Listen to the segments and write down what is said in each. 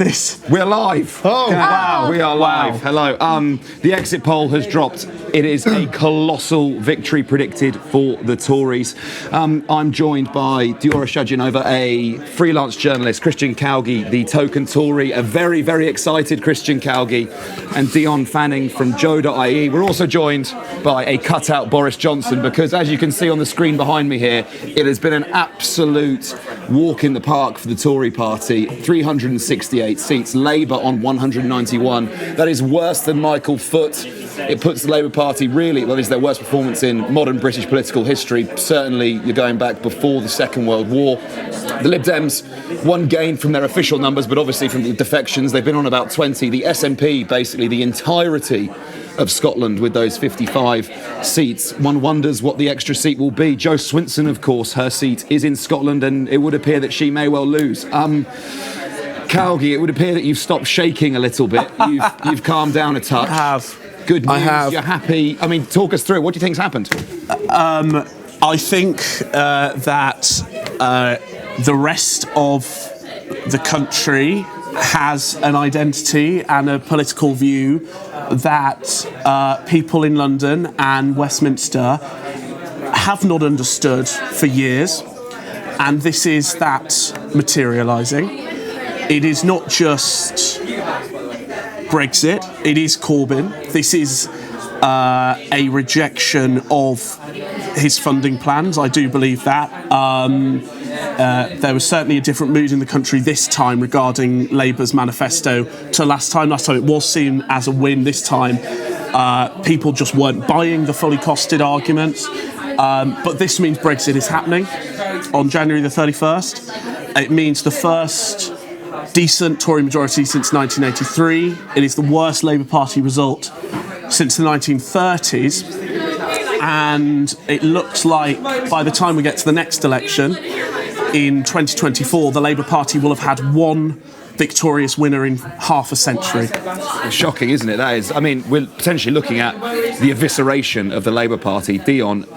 this? We're live. Oh, wow. We are live. Wow. Hello. The exit poll has dropped. It is a colossal victory predicted for the Tories. I'm joined by JOE.ie, a freelance journalist, Christian Calgie, the token Tory, a very, very excited Christian Calgie, and Dion Fanning from JOE.ie. We're also joined by a cutout Boris Johnson, because as you can see on the screen behind me here, it has been an absolute walk in the park for the Tory party. 368 seats, Labour on 191. That is worse than Michael Foot. It puts the Labour Party really, well, it's their worst performance in modern British political history. Certainly, you're going back before the Second World War. The Lib Dems, one gain from their official numbers, but obviously from the defections, they've been on about 20. The SNP, basically the entirety of Scotland with those 55 seats. One wonders what the extra seat will be. Jo Swinson, of course, her seat is in Scotland, and it would appear that she may well lose. Calgie, it would appear that you've stopped shaking a little bit. You've calmed down a touch. I have. Good news. I have. You're happy. I mean, talk us through it. What do you think's happened? I think that the rest of the country has an identity and a political view that people in London and Westminster have not understood for years, and this is that materialising. It is not just Brexit, it is Corbyn. This is a rejection of his funding plans. I do believe that. There was certainly a different mood in the country this time regarding Labour's manifesto to last time. Last time it was seen as a win. This time people just weren't buying the fully costed arguments. But this means Brexit is happening on January the 31st. It means the first decent Tory majority since 1983. It is the worst Labour Party result since the 1930s. And it looks like by the time we get to the next election in 2024, the Labour Party will have had one victorious winner in half a century. It's shocking, isn't it? That is. I mean, we're potentially looking at the evisceration of the Labour Party. Dion,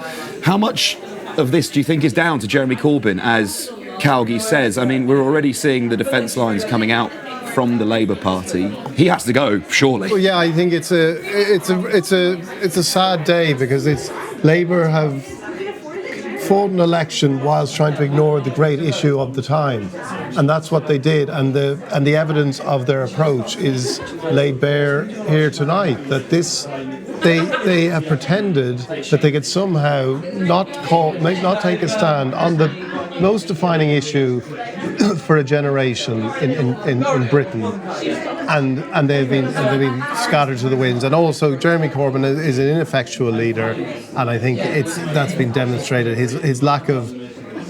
how much of this do you think is down to Jeremy Corbyn, as Calgie says? I mean, we're already seeing the defence lines coming out from the Labour Party. He has to go, surely. Well, yeah, I think it's a sad day, because Labour have fought an election whilst trying to ignore the great issue of the time, and that's what they did. And the evidence of their approach is laid bare here tonight. That they have pretended that they could somehow not take a stand on the most defining issue for a generation in Britain, and they've been scattered to the winds. And also, Jeremy Corbyn is an ineffectual leader, and I think that's been demonstrated. His lack of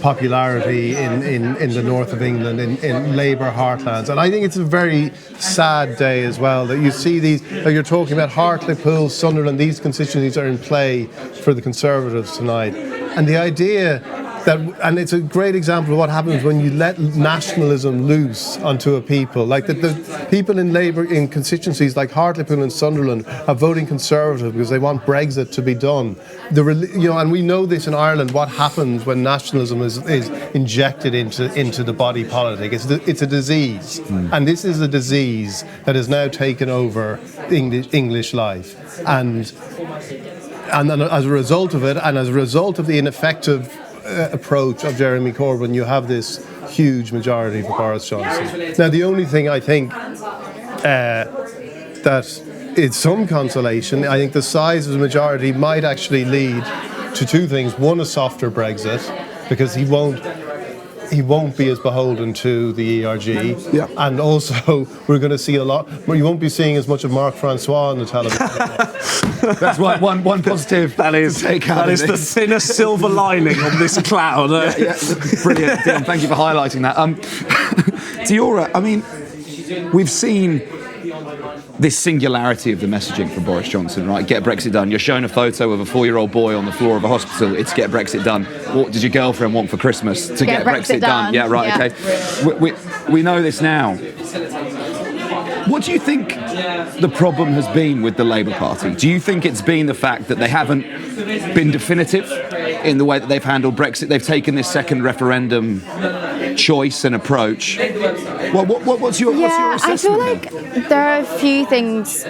popularity in the north of England, in Labour heartlands. And I think it's a very sad day as well, that you see these, you're talking about Hartlepool, Sunderland, these constituencies are in play for the Conservatives tonight. And the idea and it's a great example of what happens when you let nationalism loose onto a people. Like the people in Labour in constituencies like Hartlepool and Sunderland are voting Conservative because they want Brexit to be done. And we know this in Ireland, what happens when nationalism is injected into the body politic. It's a disease, and this is a disease that has now taken over English life. And as a result of it, and as a result of the ineffective approach of Jeremy Corbyn, you have this huge majority for Boris Johnson. Now, the only thing I think that is some consolation, I think the size of the majority might actually lead to two things. One, a softer Brexit, because he won't be as beholden to the ERG. Yeah. And also, we're going to see a lot. You won't be seeing as much of Mark Francois on the television. That's one positive. That is the thinnest silver lining on this cloud. Yeah, brilliant. Dion, thank you for highlighting that. Diora, I mean, we've seen this singularity of the messaging from Boris Johnson, right? Get Brexit done. You're showing a photo of a 4-year-old boy on the floor of a hospital. It's get Brexit done. What did your girlfriend want for Christmas? To get Brexit done. Yeah, right, yeah. Okay. We know this now. What do you think the problem has been with the Labour Party? Do you think it's been the fact that they haven't been definitive in the way that they've handled Brexit? They've taken this second referendum choice and approach. What's your assessment? I feel like there are a few things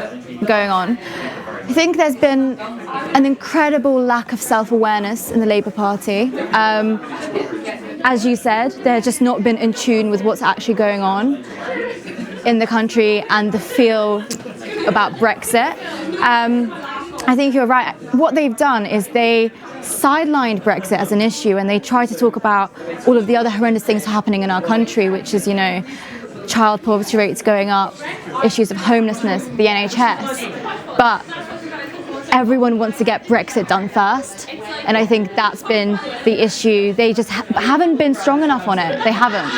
going on. I think there's been an incredible lack of self-awareness in the Labour Party. As you said, they've just not been in tune with what's actually going on in the country and the feel about Brexit. I think you're right. What they've done is they sidelined Brexit as an issue, and they try to talk about all of the other horrendous things happening in our country, which is, child poverty rates going up, issues of homelessness, the NHS. But everyone wants to get Brexit done first, and I think that's been the issue. They just haven't been strong enough on it. They haven't.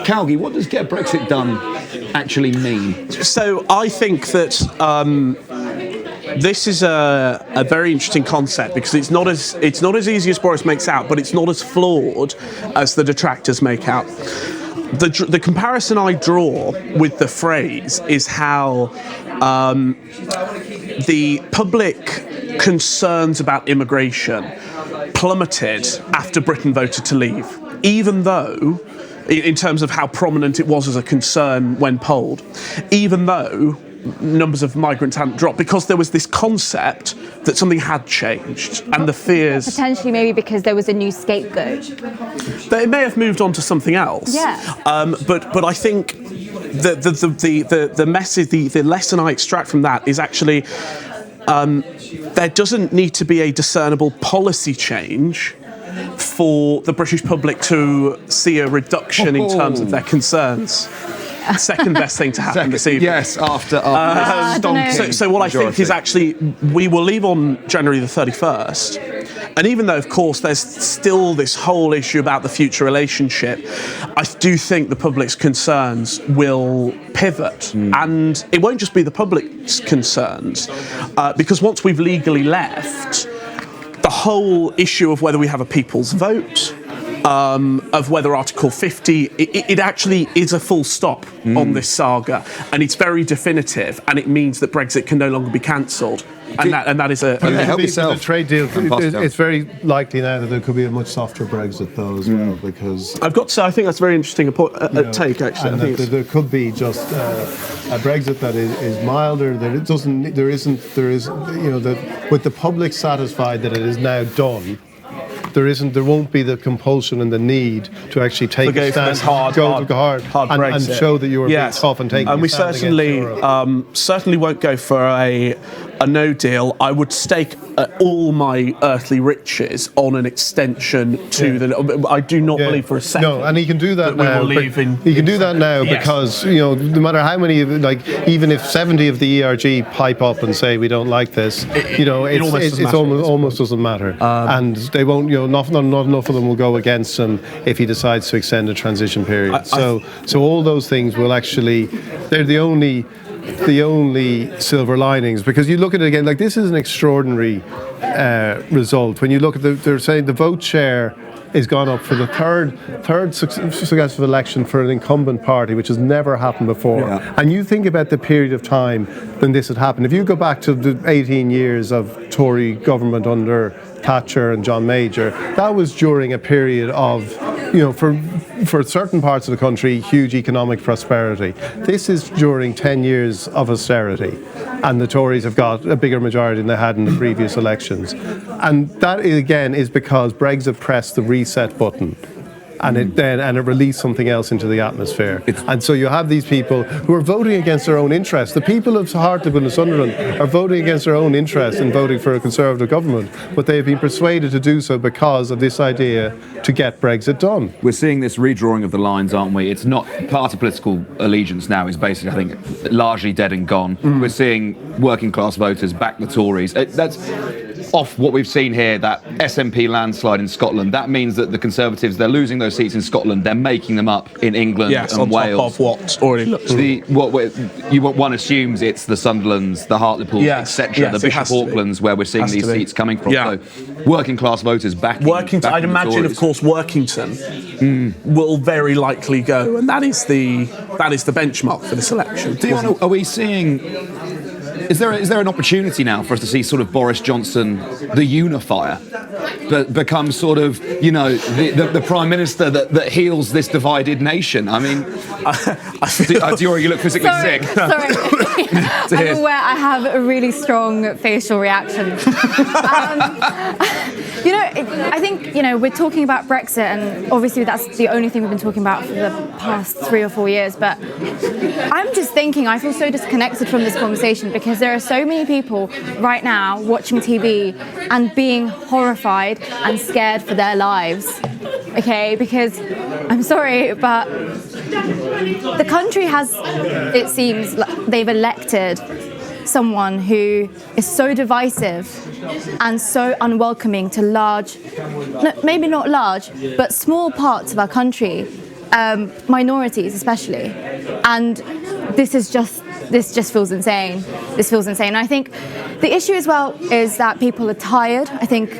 Calgie, what does get Brexit done actually mean? So I think that this is a very interesting concept, because it's not as easy as Boris makes out, but it's not as flawed as the detractors make out. The comparison I draw with the phrase is how the public concerns about immigration plummeted after Britain voted to leave, even though, in terms of how prominent it was as a concern when polled, even though numbers of migrants hadn't dropped, because there was this concept that something had changed, and the fears... Potentially maybe because there was a new scapegoat. They may have moved on to something else. Yeah. But I think the message, the lesson I extract from that is actually there doesn't need to be a discernible policy change for the British public to see a reduction in terms of their concerns. Second best thing to happen this evening. Yes, after stonking. So what I think is actually, we will leave on January the 31st, and even though, of course, there's still this whole issue about the future relationship, I do think the public's concerns will pivot, and it won't just be the public's concerns, because once we've legally left, the whole issue of whether we have a people's vote, of whether Article 50, it actually is a full stop on this saga, and it's very definitive, and it means that Brexit can no longer be cancelled, and that is a help yourself. The trade deal, it's very likely now that there could be a much softer Brexit though as well, because I've got to say, I think that's a very interesting take, actually. and there could be just a Brexit that is milder, that it doesn't, there is, that with the public satisfied that it is now done, there won't be the compulsion and the need to actually take a stand, hard and show that you were being tough and taking. And we certainly won't go for a no deal. I would stake all my earthly riches on an extension to the. I do not believe for a second. No, and he can do that now. He can do that now because no matter how many, even if 70 of the ERG pipe up and say we don't like this, it almost doesn't matter, and they won't. Not enough of them will go against him if he decides to extend a transition period. So all those things will actually, they're the only silver linings, because you look at it again, this is an extraordinary result. When you look at they're saying the vote share is gone up for the third successful election for an incumbent party, which has never happened before. Yeah. And you think about the period of time when this had happened. If you go back to the 18 years of Tory government under Thatcher and John Major, that was during a period of, for certain parts of the country, huge economic prosperity. This is during 10 years of austerity, and the Tories have got a bigger majority than they had in the previous elections. And that, again, is because Brexit pressed the reset button. And it released something else into the atmosphere. And so you have these people who are voting against their own interests. The people of Hartlepool and Sunderland are voting against their own interests and voting for a Conservative government, but they have been persuaded to do so because of this idea to get Brexit done. We're seeing this redrawing of the lines, aren't we? It's not party political allegiance now is basically, I think, largely dead and gone. We're seeing working class voters back the Tories. That's off what we've seen here, that SNP landslide in Scotland. That means that the Conservatives, they're losing those seats in Scotland, they're making them up in England and on Wales. Top of what already looks. One assumes it's the Sunderlands, the Hartlepools, etc., the Bishop Aucklands, where we're seeing these seats coming from. So working class voters backing I'd imagine, of course, Workington will very likely go, and that is the benchmark for this election. Are we seeing? Is there an opportunity now for us to see sort of Boris Johnson, the unifier? become sort of, the Prime Minister that heals this divided nation? I mean, Diora, you look physically sick. Sorry. I'm aware I have a really strong facial reaction. I think, we're talking about Brexit, and obviously that's the only thing we've been talking about for the past 3 or 4 years, but I'm just thinking I feel so disconnected from this conversation because there are so many people right now watching TV and being horrified and scared for their lives, okay? Because, I'm sorry, but the country has, it seems, they've elected someone who is so divisive and so unwelcoming to large, maybe not large, but small parts of our country, minorities especially. And this just feels insane. This feels insane. And I think the issue as well is that people are tired. I think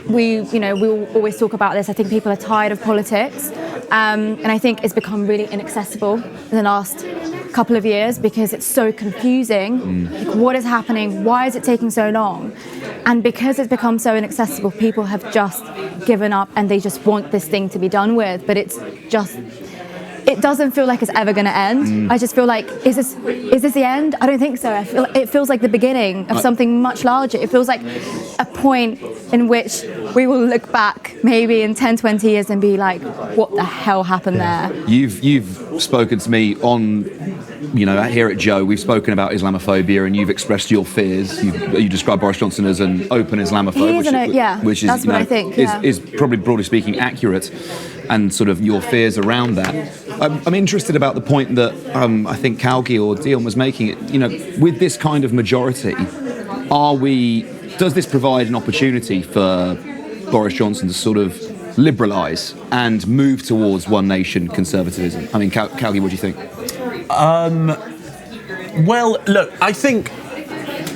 we always talk about this. I think people are tired of politics. And I think it's become really inaccessible in the last couple of years because it's so confusing. Like, what is happening? Why is it taking so long? And because it's become so inaccessible, people have just given up and they just want this thing to be done with. But it doesn't feel like it's ever going to end. I just feel like, is this the end? I don't think so. It feels like the beginning of something much larger. It feels like a point in which we will look back maybe in 10, 20 years and be like, what the hell happened there? You've spoken to me on, here at Joe, we've spoken about Islamophobia and you've expressed your fears. You describe Boris Johnson as an open Islamophobe, which is, that's what I think, is probably, broadly speaking, accurate, and sort of your fears around that. I'm interested about the point that I think Calgi or Dion was making. With this kind of majority, does this provide an opportunity for Boris Johnson to sort of liberalise and move towards one nation conservatism? I mean, Calgi, what do you think? Well, look, I think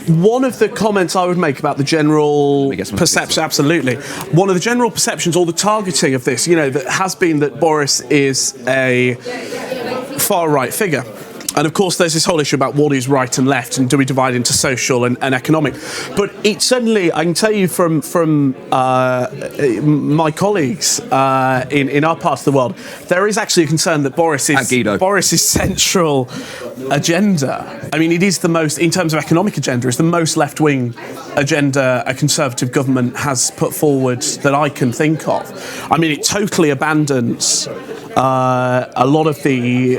one of the comments I would make about the general perception, absolutely, one of the general perceptions or the targeting of this, that has been that Boris is a far-right figure. And of course, there's this whole issue about what is right and left, and do we divide into social and economic? But it certainly, I can tell you from my colleagues in our part of the world, there is actually a concern that Boris's central agenda. I mean, it is the most, in terms of economic agenda, it's the most left-wing agenda a Conservative government has put forward that I can think of. I mean, it totally abandons a lot of the,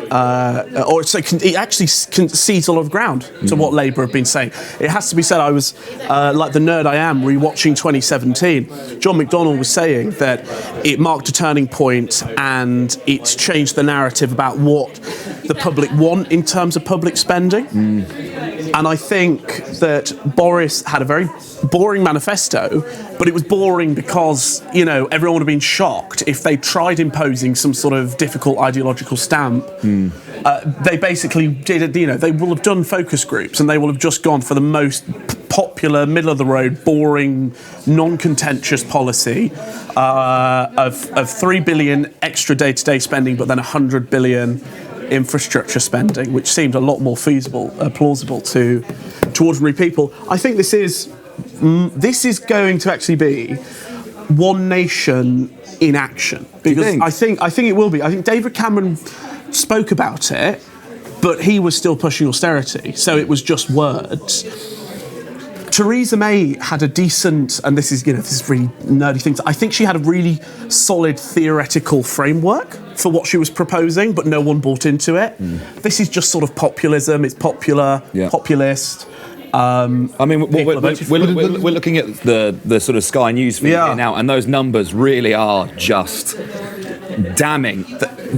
it actually concedes a lot of ground to what Labour have been saying. It has to be said, I was, like the nerd I am, rewatching 2017. John McDonnell was saying that it marked a turning point and it's changed the narrative about what the public want in terms of public spending. And I think that Boris had a very boring manifesto, but it was boring because, everyone would have been shocked if they tried imposing some sort of difficult ideological stamp. They basically did, they will have done focus groups and they will have just gone for the most popular, middle-of-the-road, boring, non-contentious policy of 3 billion extra day-to-day spending, but then 100 billion infrastructure spending, which seemed a lot more feasible, plausible to ordinary people. I think this is going to actually be one nation in action, because I think it will be. I think David Cameron spoke about it, but he was still pushing austerity, so it was just words. Theresa May had a decent, and this is really nerdy things, I think she had a really solid theoretical framework for what she was proposing, but no one bought into it. This is just sort of populism, it's popular, populist. I mean, we're looking at the sort of Sky News feed here now, and those numbers really are just damning.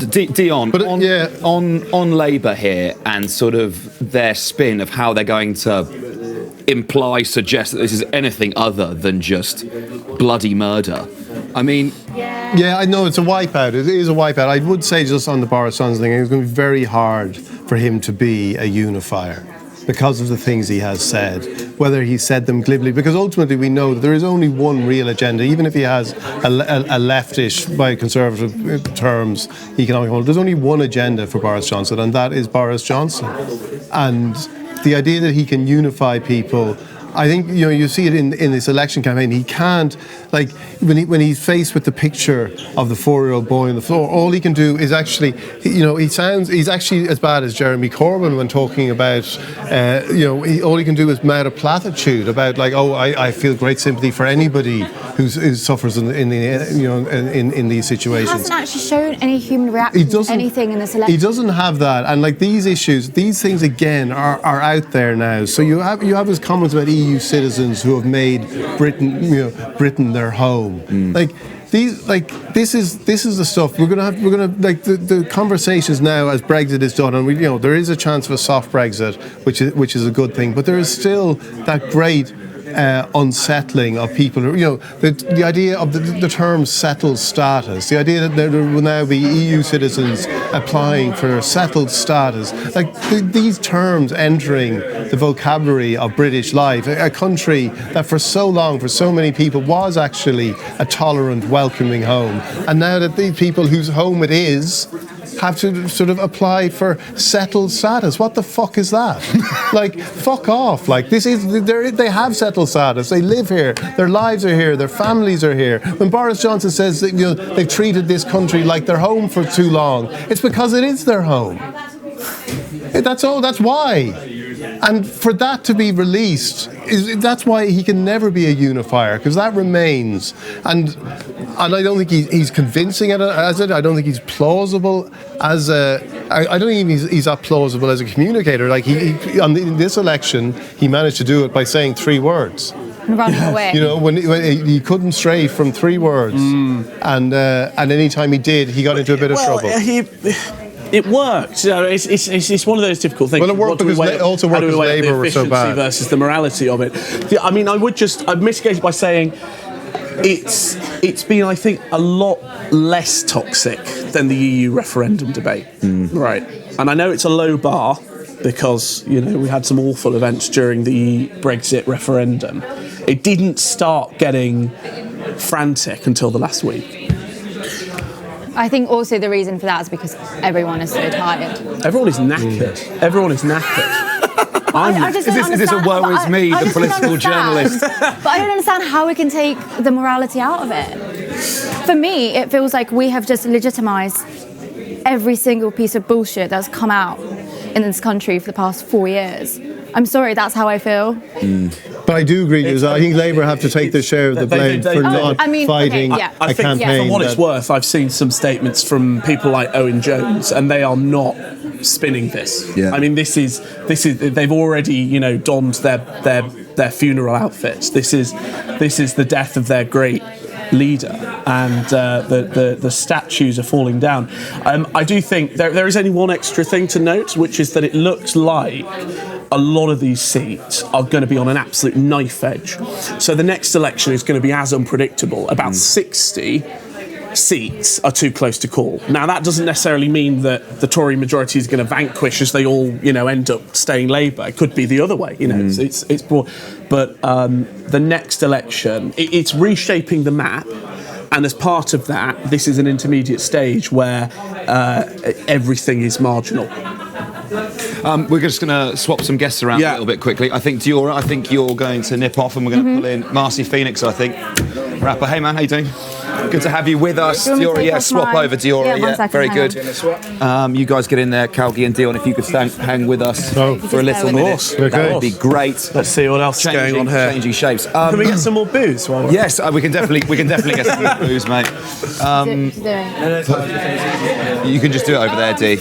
Dion, on Labour here and sort of their spin of how they're going to suggest that this is anything other than just bloody murder. I mean... Yeah, I know it's a wipeout. It is a wipeout. I would say just on the Boris Johnson thing, it's going to be very hard for him to be a unifier because of the things he has said, whether he said them glibly, because ultimately we know that there is only one real agenda, even if he has a leftish, by conservative terms, economic model, there's only one agenda for Boris Johnson, and that is Boris Johnson. And the idea that he can unify people I think you see it in this election campaign. He can't, like, when he's faced with the picture of the 4-year-old boy on the floor, all he can do is actually, he's actually as bad as Jeremy Corbyn when talking about, all he can do is mouth a platitude about, like, I feel great sympathy for anybody who suffers in these situations. He hasn't actually shown any human reaction to anything in this election. He doesn't have that, and like these issues, these things again are out there now. So you have his comments about EU citizens who have made Britain their home. Like these, like this is the stuff we're gonna like the conversations now as Brexit is done, and there is a chance of a soft Brexit, which is a good thing, but there is still that great unsettling of people who, the idea of the term settled status, the idea that there will now be EU citizens applying for settled status, like these terms entering the vocabulary of British life, a country that for so long, for so many people, was actually a tolerant, welcoming home, and now that these people whose home it is have to sort of apply for settled status. What the fuck is that? Like, fuck off. Like, they have settled status. They live here. Their lives are here. Their families are here. When Boris Johnson says that they've treated this country like their home for too long, it's because it is their home. That's all. That's why. And for that to be released, that's why he can never be a unifier, because that remains. And I don't think he's convincing as it. I don't think he's plausible as a. I don't think he's that plausible as a communicator. Like in this election, he managed to do it by saying 3 words. Running away. When he couldn't stray from 3 words, and any time he did, he got into a bit of trouble. It worked. It's one of those difficult things. Well, it worked because Labour were so bad. Versus the morality of it. I'd mitigate it by saying it's been, I think, a lot less toxic than the EU referendum debate. Right. And I know it's a low bar because, we had some awful events during the Brexit referendum. It didn't start getting frantic until the last week. I think also the reason for that is because everyone is so tired. Everyone is knackered. Is this a woe is me, the political journalist? But I don't understand how we can take the morality out of it. For me, it feels like we have just legitimised every single piece of bullshit that's come out in this country for the past 4 years. I'm sorry, that's how I feel. But I do agree with you. I think Labour have to take their share of the blame for not fighting a campaign. For what it's worth, I've seen some statements from people like Owen Jones, and they are not spinning this. Yeah. I mean, this is they've already donned their funeral outfits. This is the death of their great leader, and the statues are falling down. I do think there is only one extra thing to note, which is that it looks like a lot of these seats are going to be on an absolute knife edge. So the next election is going to be as unpredictable. About 60 seats are too close to call. Now, that doesn't necessarily mean that the Tory majority is going to vanquish as they all, end up staying Labour. It could be the other way, It's broad. But the next election, it's reshaping the map. And as part of that, this is an intermediate stage where everything is marginal. We're just going to swap some guests around a little bit quickly. I think Diora, you're going to nip off, and we're going to pull in Marcy Phoenix, I think. Rapper, hey man, how you doing? Good to have you with us. Diora, swap over, Diora. Very good. You guys get in there, Calgie and Dion, if you could hang with us for a little minute. That would be great. Let's see what else is going on here. Changing shapes. Can we get some more booze? Yes, we can definitely get some more booze, mate. You can just do it over there, Dee.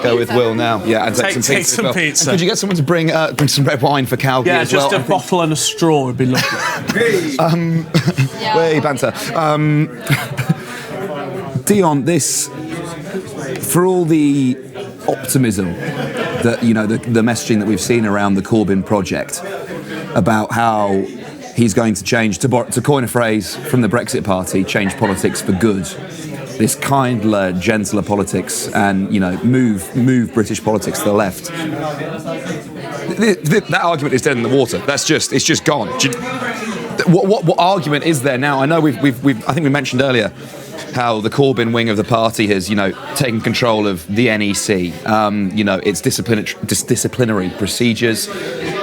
Go with Will now. Yeah, and take some pizza. Could you get someone to bring some red wine for Calgie as well? Yeah, just a bottle and a straw would be lovely. Way banter. Dion, for all the optimism that the messaging that we've seen around the Corbyn project about how he's going to change, to coin a phrase from the Brexit Party, change politics for good. This kindler, gentler politics, and move British politics to the left. That argument is dead in the water. It's just gone. What argument is there now? I know I think we mentioned earlier how the Corbyn wing of the party has, taken control of the NEC, its disciplinary procedures,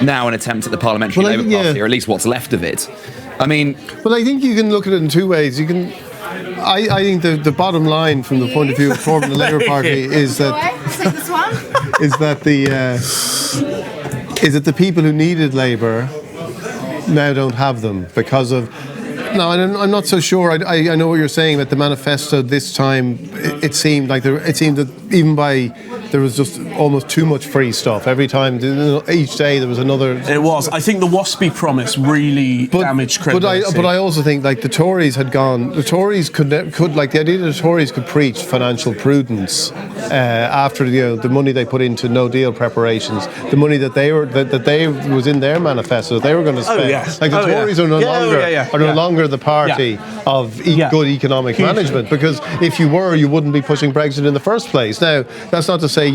now an attempt at the parliamentary Labour Party, or at least what's left of it. I mean... Well, I think you can look at it in two ways. You can... I think the bottom line from the point of view of Corbyn and the Labour Party is that the people who needed Labour now don't have them because of... No, I'm not so sure. I know what you're saying about the manifesto this time. It seemed that even by... There was just almost too much free stuff. Every time, each day, there was another... It was. I think the WASPy promise really damaged credibility. But I also think, the Tories had gone... The Tories could the idea that the Tories could preach financial prudence after, the money they put into no deal preparations, the money that they was in their manifesto, they were going to spend. Oh, yes. The Tories are no longer the party of good economic management, because if you were, you wouldn't be pushing Brexit in the first place. Now, that's not to say if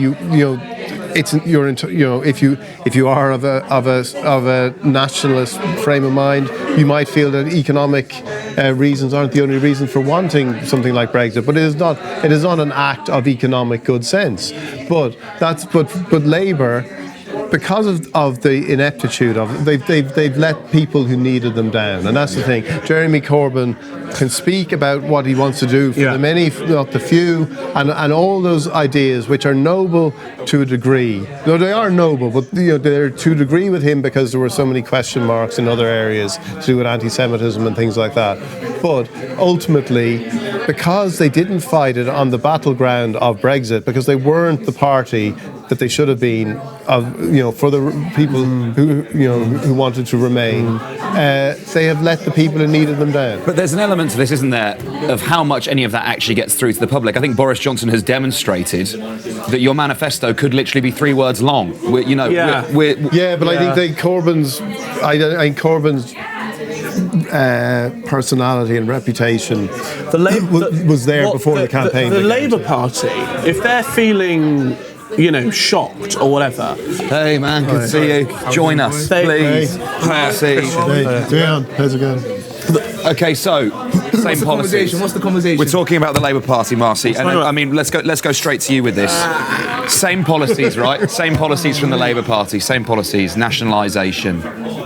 you are of a nationalist frame of mind, you might feel that economic reasons aren't the only reason for wanting something like Brexit. But it is not an act of economic good sense. But Labour, because of the ineptitude of it, they've let people who needed them down, and that's the thing. Jeremy Corbyn can speak about what he wants to do for the many, not the few, and all those ideas which are noble to a degree. Though they are noble, but they're to a degree with him because there were so many question marks in other areas to do with anti-Semitism and things like that. But ultimately, because they didn't fight it on the battleground of Brexit, because they weren't the party that they should have been, for the people who wanted to remain, they have let the people who needed them down. But there's an element to this, isn't there, of how much any of that actually gets through to the public. I think Boris Johnson has demonstrated that your manifesto could literally be 3 words long. I think Corbyn's personality and reputation was there before the campaign. The Labour Party, if they're feeling... shocked or whatever. Hey man, good to see you. Join us, please. How's it going? Okay, so same policies. What's the conversation? We're talking about the Labour Party, Marcy, and I mean, let's go straight to you with this. Same policies, right? Same policies from the Labour Party. Same policies, nationalisation,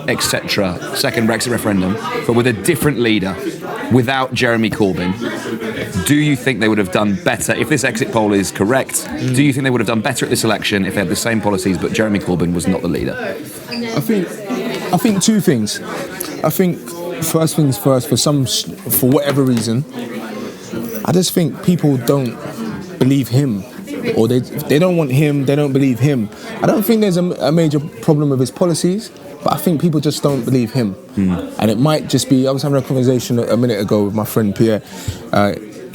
etc. Second Brexit referendum, but with a different leader, without Jeremy Corbyn. Do you think they would have done better if this exit poll is correct? Do you think they would have done better at this election if they had the same policies, but Jeremy Corbyn was not the leader? I think two things. I think first things first, for whatever reason, I just think people don't believe him, or they don't want him. They don't believe him. I don't think there's a major problem with his policies, but I think people just don't believe him. And it might just be. I was having a conversation a minute ago with my friend Pierre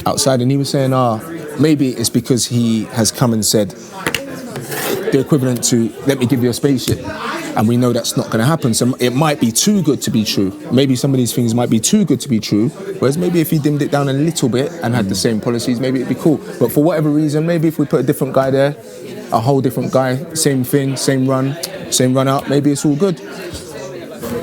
outside, and he was saying, maybe it's because he has come and said the equivalent to, let me give you a spaceship. And we know that's not going to happen. So it might be too good to be true. Maybe some of these things might be too good to be true. Whereas maybe if he dimmed it down a little bit and had the same policies, maybe it'd be cool. But for whatever reason, maybe if we put a different guy there, a whole different guy, same thing, same run out, maybe it's all good.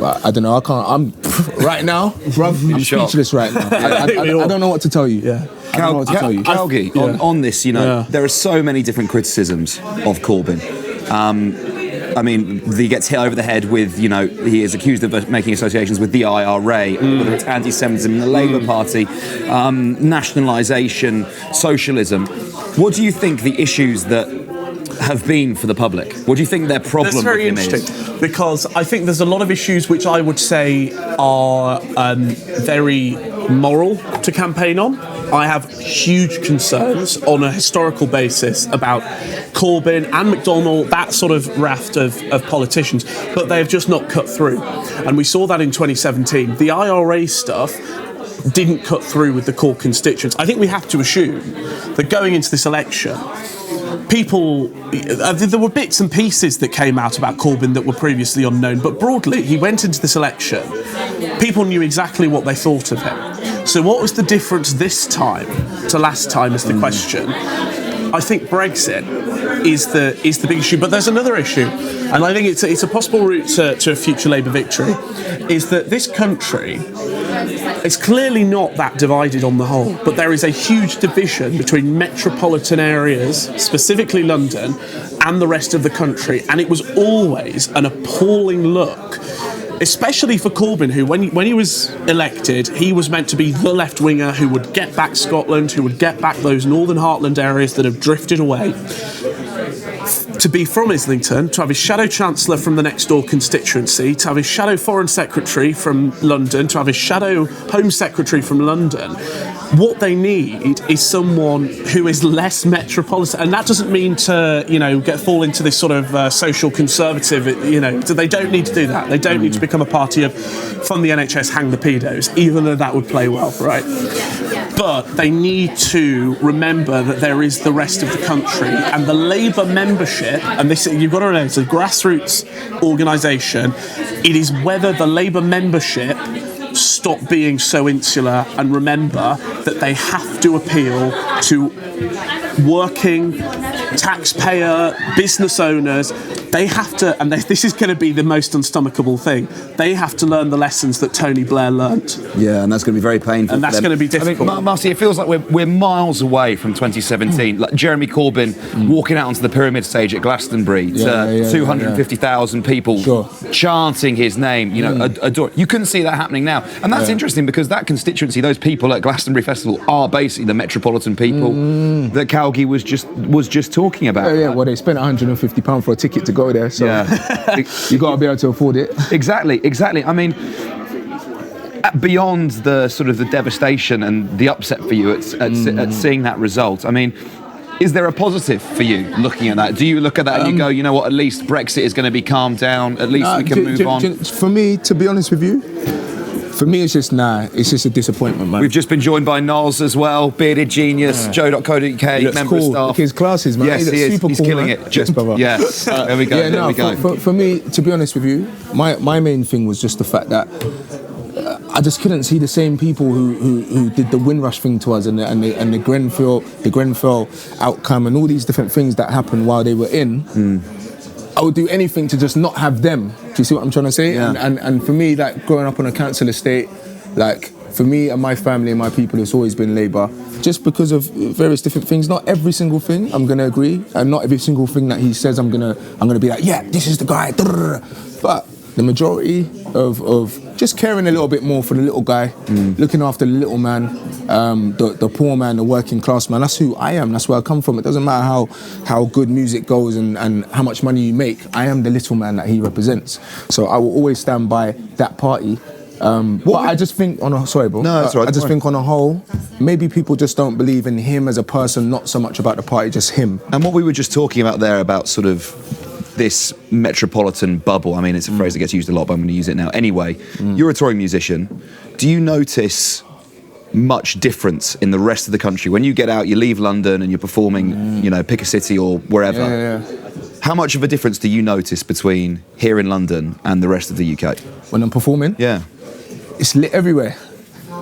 But I don't know, I'm right now, bruv, I'm speechless right now. I don't know what to tell you. Yeah. Calgi, on this, there are so many different criticisms of Corbyn. I mean, he gets hit over the head with, he is accused of making associations with the IRA, whether it's anti-Semitism in the Labour Party, nationalisation, socialism. What do you think the issues that have been for the public? What do you think their problem with him is? That's very interesting, because I think there's a lot of issues which I would say are very moral to campaign on. I have huge concerns on a historical basis about Corbyn and McDonnell, that sort of raft of politicians, but they have just not cut through. And we saw that in 2017. The IRA stuff didn't cut through with the core constituents. I think we have to assume that going into this election, there were bits and pieces that came out about Corbyn that were previously unknown, but broadly, he went into this election, people knew exactly what they thought of him. So what was the difference this time to last time is the question. I think Brexit is the big issue, but there's another issue, and I think it's a possible route to a future Labour victory, is that this country It's clearly not that divided on the whole, but there is a huge division between metropolitan areas, specifically London, and the rest of the country. And it was always an appalling look, especially for Corbyn, who, when he was elected, he was meant to be the left-winger who would get back Scotland, who would get back those Northern Heartland areas that have drifted away. To be from Islington, to have his shadow chancellor from the next door constituency, to have his shadow foreign secretary from London, to have his shadow home secretary from London. What they need is someone who is less metropolitan, and that doesn't mean to, fall into this sort of social conservative, they don't need to do that. They don't need to become a party of fund the NHS, hang the pedos, even though that would play well, right? But they need to remember that there is the rest of the country, and the Labour membership, and this, you've got to know, it's a grassroots organisation. It is whether the Labour membership stop being so insular and remember that they have to appeal to working taxpayer business owners. They have to, and this is going to be the most unstomachable thing, they have to learn the lessons that Tony Blair learnt. Yeah, and that's going to be very painful. And that's going to be difficult. I mean, Marcy, it feels like we're miles away from 2017. Like Jeremy Corbyn walking out onto the pyramid stage at Glastonbury to 250,000 people chanting his name, adore. You couldn't see that happening now. And that's interesting, because that constituency, those people at Glastonbury Festival, are basically the metropolitan people that Calgie was just talking about. Well, they spent £150 for a ticket to go there, so you got to be able to afford it. Exactly. I mean, beyond the sort of the devastation and the upset for you at seeing that result, I mean, is there a positive for you looking at that? Do you look at that and you go, you know what, at least Brexit is going to be calmed down, at least we can move on? For me, to be honest with you, it's just a disappointment, man. We've just been joined by Noz as well, bearded genius, JOE.UK, member of staff. His classes, man. Yes, he is. Super He's cool, killing man. it. Yes, brother. Yes. There we go. For me, to be honest with you, my main thing was just the fact that I just couldn't see the same people who did the Windrush thing to us and the Grenfell outcome and all these different things that happened while they were in. I would do anything to just not have them. Do you see what I'm trying to say? Yeah. And for me, like growing up on a council estate, like for me and my family and my people, it's always been Labour. Just because of various different things. Not every single thing I'm gonna agree, and not every single thing that he says I'm gonna be like, yeah, this is the guy. But the majority of just caring a little bit more for the little guy, looking after the little man, the poor man, the working class man. That's who I am. That's where I come from. It doesn't matter how good music goes and how much money you make. I am the little man that he represents. So I will always stand by that party. But I just think on a think on a whole, maybe people just don't believe in him as a person, not so much about the party, just him. And what we were just talking about there about sort of this metropolitan bubble, I mean, it's a phrase that gets used a lot, but I'm going to use it now. Anyway, you're a touring musician. Do you notice much difference in the rest of the country when you get out, you leave London and you're performing, pick a city or wherever? How much of a difference do you notice between here in London and the rest of the UK? When I'm performing? Yeah. It's lit everywhere.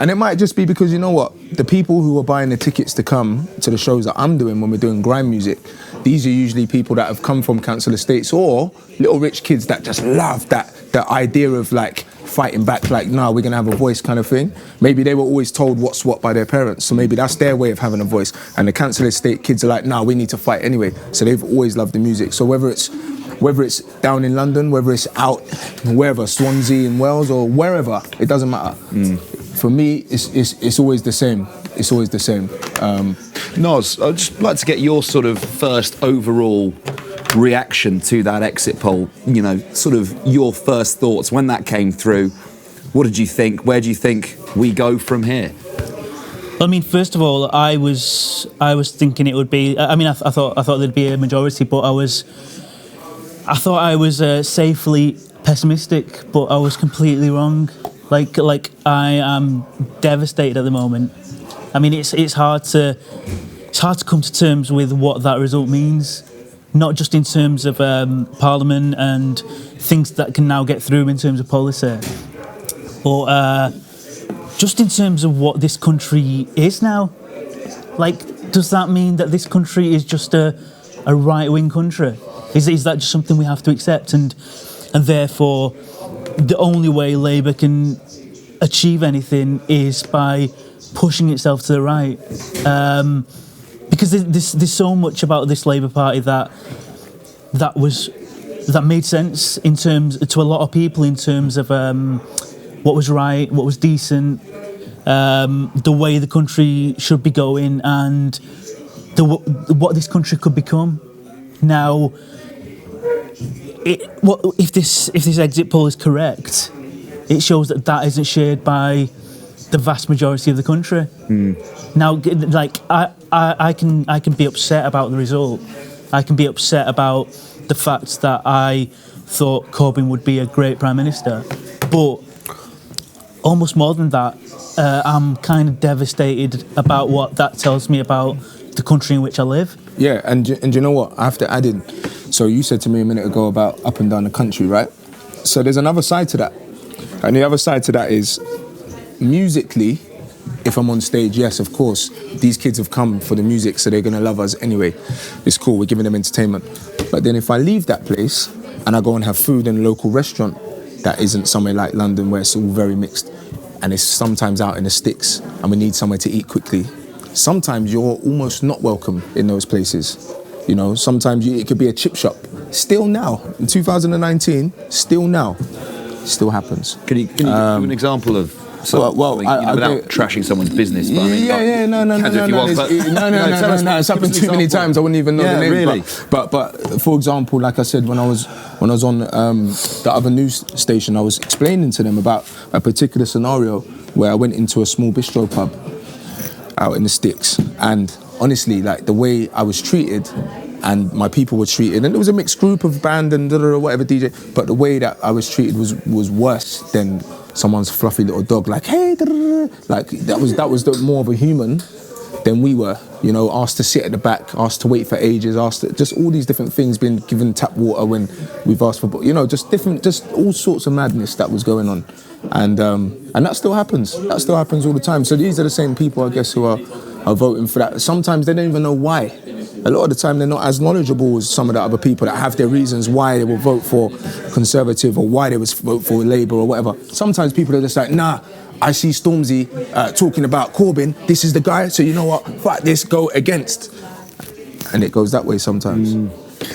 And it might just be because, you know what, the people who are buying the tickets to come to the shows that I'm doing when we're doing grime music, these are usually people that have come from council estates or little rich kids that just love that idea of like fighting back, like, no, we're going to have a voice kind of thing. Maybe they were always told what's what by their parents, so maybe that's their way of having a voice. And the council estate kids are like, no, we need to fight anyway. So they've always loved the music. So whether it's down in London, whether it's out wherever, Swansea in Wales or wherever, it doesn't matter. For me, it's always the same. It's always the same. Noz, I'd just like to get your sort of first overall reaction to that exit poll. Sort of your first thoughts when that came through. What did you think? Where do you think we go from here? I mean, first of all, I was thinking it would be. I mean, I thought there'd be a majority, but I thought I was safely pessimistic, but I was completely wrong. Like I am devastated at the moment. I mean, it's hard to come to terms with what that result means, not just in terms of Parliament and things that can now get through in terms of policy, but just in terms of what this country is now. Like, does that mean that this country is just a right-wing country? Is that just something we have to accept, and therefore the only way Labour can achieve anything is by pushing itself to the right. Because there's so much about this Labour Party that made sense in terms to a lot of people in terms of what was right, what was decent, the way the country should be going, and what this country could become. Now, if this exit poll is correct, it shows that isn't shared by the vast majority of the country. Now, like I can be upset about the result. I can be upset about the fact that I thought Corbyn would be a great Prime Minister, but almost more than that, I'm kind of devastated about what that tells me about the country in which I live. Yeah, and you know what? I have to add in. So you said to me a minute ago about up and down the country, right? So there's another side to that. And the other side to that is, musically, if I'm on stage, yes, of course, these kids have come for the music, so they're going to love us anyway. It's cool, we're giving them entertainment. But then if I leave that place and I go and have food in a local restaurant that isn't somewhere like London where it's all very mixed, and it's sometimes out in the sticks and we need somewhere to eat quickly, sometimes you're almost not welcome in those places. You know, sometimes it could be a chip shop. Still now, in 2019, still now, still happens. Can you give an example of something, without trashing someone's business? But I mean, no. It's happened too many times. I wouldn't even know the name. Really? But for example, like I said, when I was on the other news station, I was explaining to them about a particular scenario where I went into a small bistro pub out in the sticks, and honestly, like the way I was treated and my people were treated, and it was a mixed group of band and whatever DJ, but the way that I was treated was worse than someone's fluffy little dog, like, hey, like that was more of a human than we were, you know, asked to sit at the back, asked to wait for ages, asked to, just all these different things, being given tap water when we've asked for, you know, just all sorts of madness that was going on. And that still happens. That still happens all the time. So these are the same people, I guess, who are voting for that. Sometimes they don't even know why. A lot of the time they're not as knowledgeable as some of the other people that have their reasons why they will vote for Conservative or why they will vote for Labour or whatever. Sometimes people are just like, nah, I see Stormzy talking about Corbyn, this is the guy, so you know what, fuck this, go against. And it goes that way sometimes,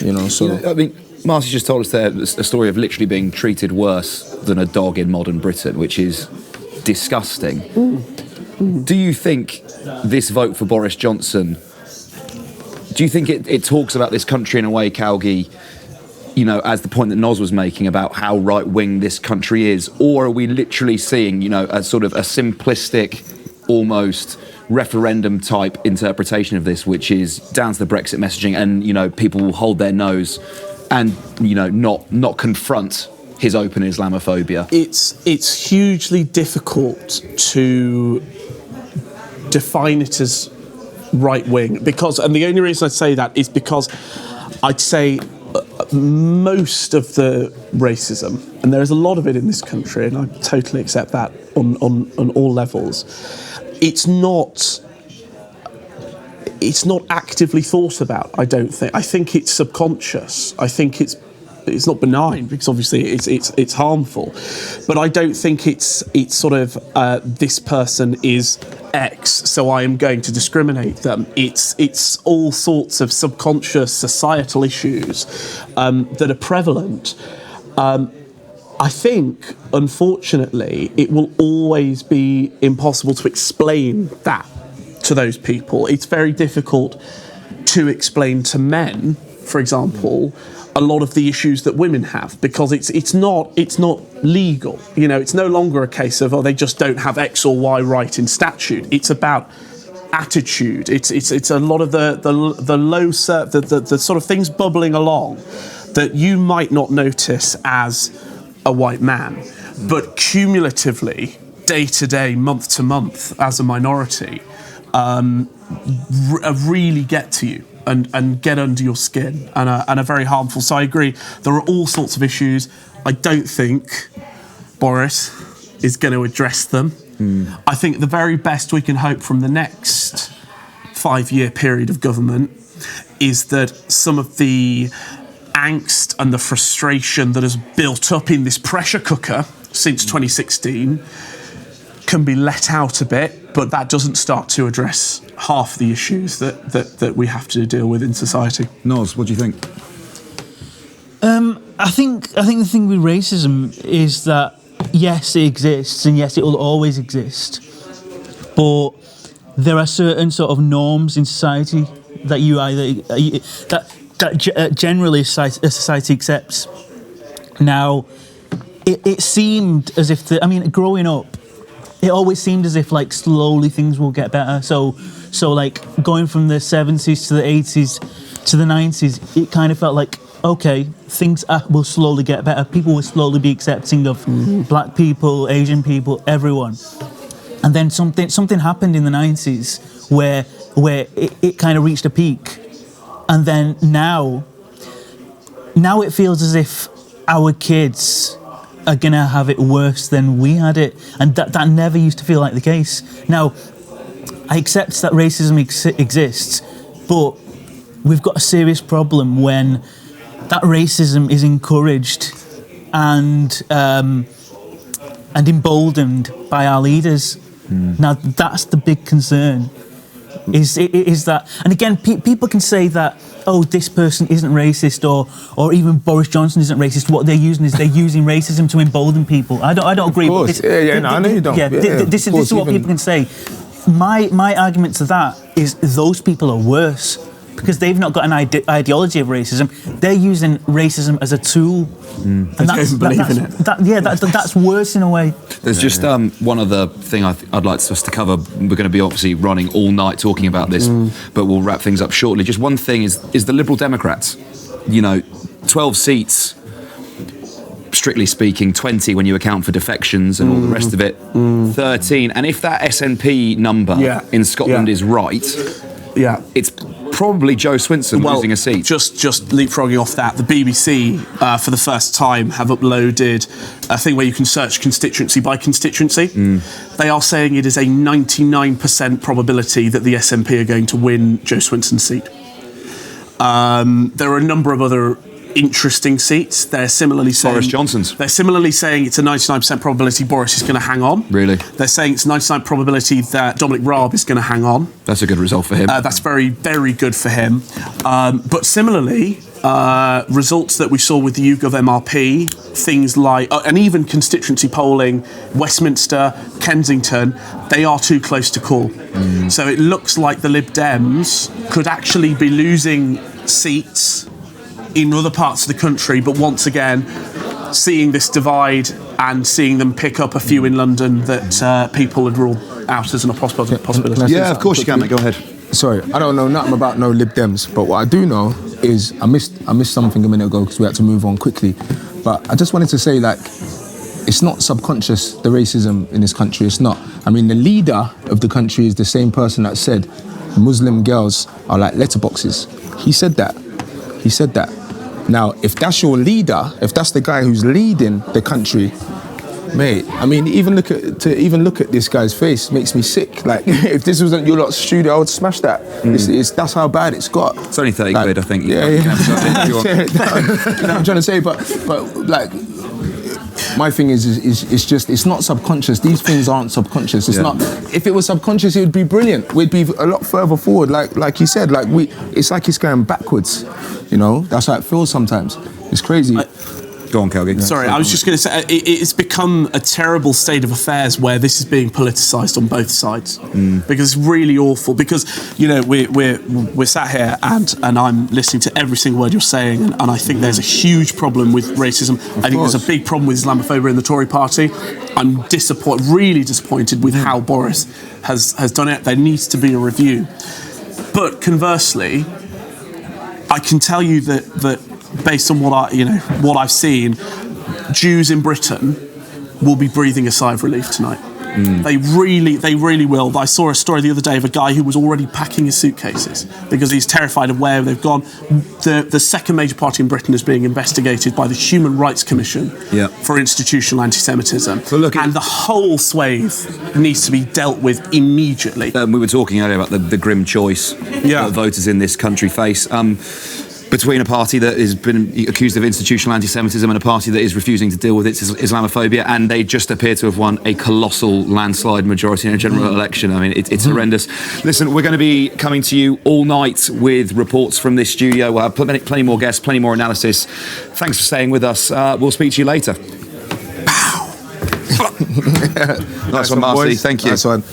you know, so... You know, I mean, Marcy's just told us there a story of literally being treated worse than a dog in modern Britain, which is disgusting. Do you think this vote for Boris Johnson, do you think it talks about this country in a way, Calgie, you know, as the point that Noz was making about how right-wing this country is, or are we literally seeing, you know, a sort of a simplistic, almost referendum-type interpretation of this, which is down to the Brexit messaging, and, you know, people will hold their nose and, you know, not confront his open Islamophobia? It's hugely difficult to define it as right-wing, because, and the only reason I say that is because I'd say most of the racism, and there is a lot of it in this country, and I totally accept that on all levels, it's not actively thought about, I don't think. I think it's subconscious. I think it's not benign, because obviously it's harmful, but I don't think it's sort of this person is X, so I am going to discriminate them. It's all sorts of subconscious societal issues that are prevalent. I think, unfortunately, it will always be impossible to explain that to those people. It's very difficult to explain to men, for example, a lot of the issues that women have, because it's not legal. You know, it's no longer a case of, they just don't have X or Y right in statute. It's about attitude. It's a lot of the low the sort of things bubbling along that you might not notice as a white man, but cumulatively, day to day, month to month, as a minority, really get to you and get under your skin and are very harmful. So I agree, there are all sorts of issues. I don't think Boris is going to address them. I think the very best we can hope from the next 5-year period of government is that some of the angst and the frustration that has built up in this pressure cooker since 2016 can be let out a bit, but that doesn't start to address half the issues that we have to deal with in society. Noz, what do you think? I think the thing with racism is that yes, it exists, and yes, it will always exist, but there are certain sort of norms in society that generally society accepts. Now, it seemed as if growing up, it always seemed as if like slowly things will get better. So like going from the 70s to the 80s to the 90s, it kind of felt like, okay, things will slowly get better. People will slowly be accepting of black people, Asian people, everyone. And then something happened in the 90s where it kind of reached a peak. And then now it feels as if our kids are gonna have it worse than we had it, and that never used to feel like the case. Now, I accept that racism exists, but we've got a serious problem when that racism is encouraged and emboldened by our leaders. Now, that's the big concern. Is that, and again, people can say that, oh, this person isn't racist, or even Boris Johnson isn't racist. What they're using is racism to embolden people. I don't agree. Of course, I know you don't. This is what people can say. My argument to that is those people are worse because they've not got an ideology of racism. They're using racism as a tool, and that's worse in a way. There's just one other thing I'd like us to cover. We're going to be obviously running all night talking about this, but we'll wrap things up shortly. Just one thing is the Liberal Democrats. 12 seats, strictly speaking, 20 when you account for defections and all the rest of it, 13. And if that SNP number in Scotland is right, it's probably Joe Swinson losing a seat. Just leapfrogging off that, the BBC for the first time have uploaded a thing where you can search constituency by constituency. They are saying it is a 99% probability that the SNP are going to win Joe Swinson's seat. There are a number of other interesting seats. They're similarly saying Boris Johnson's. They're similarly saying it's a 99% probability Boris is going to hang on. Really? They're saying it's a 99% probability that Dominic Raab is going to hang on. That's a good result for him. That's very, very good for him. But similarly, results that we saw with the YouGov MRP, things like, and even constituency polling, Westminster, Kensington, they are too close to call. So it looks like the Lib Dems could actually be losing seats in other parts of the country, but once again, seeing this divide and seeing them pick up a few in London that people had ruled out as a possibility. Yeah, of course you can, mate. Go ahead. Sorry, I don't know nothing about no Lib Dems, but what I do know is I missed something a minute ago because we had to move on quickly. But I just wanted to say, like, it's not subconscious, the racism in this country. It's not. I mean, the leader of the country is the same person that said Muslim girls are like letterboxes. He said that. Now, if that's your leader, if that's the guy who's leading the country, mate, I mean, even look at this guy's face makes me sick. Like, if this wasn't your lot's studio, I would smash that. That's how bad it's got. It's only 30 quid, I think. Yeah. You know what I'm trying to say, but like, my thing is it's not subconscious. These things aren't subconscious. It's not. If it was subconscious, it would be brilliant. We'd be a lot further forward. Like you said, it's like it's going backwards. That's how it feels sometimes. It's crazy. Go on, Calgie. Sorry, I was just going to say, it's become a terrible state of affairs where this is being politicised on both sides. Because it's really awful. Because, we're sat here and I'm listening to every single word you're saying, and I think there's a huge problem with racism. I think there's a big problem with Islamophobia in the Tory party. I'm really disappointed with how Boris has done it. There needs to be a review. But conversely, I can tell you that based on what I've seen, Jews in Britain will be breathing a sigh of relief tonight. They really will. I saw a story the other day of a guy who was already packing his suitcases because he's terrified of where they've gone. The second major party in Britain is being investigated by the Human Rights Commission for institutional anti-Semitism. And the whole swathe needs to be dealt with immediately. We were talking earlier about the grim choice that voters in this country face. between a party that has been accused of institutional anti-Semitism and a party that is refusing to deal with its Islamophobia, and they just appear to have won a colossal landslide majority in a general election. I mean, it's horrendous. Listen, we're going to be coming to you all night with reports from this studio. We'll have plenty more guests, plenty more analysis. Thanks for staying with us. We'll speak to you later. Nice one, Marcy. Boys. Thank you. Nice one.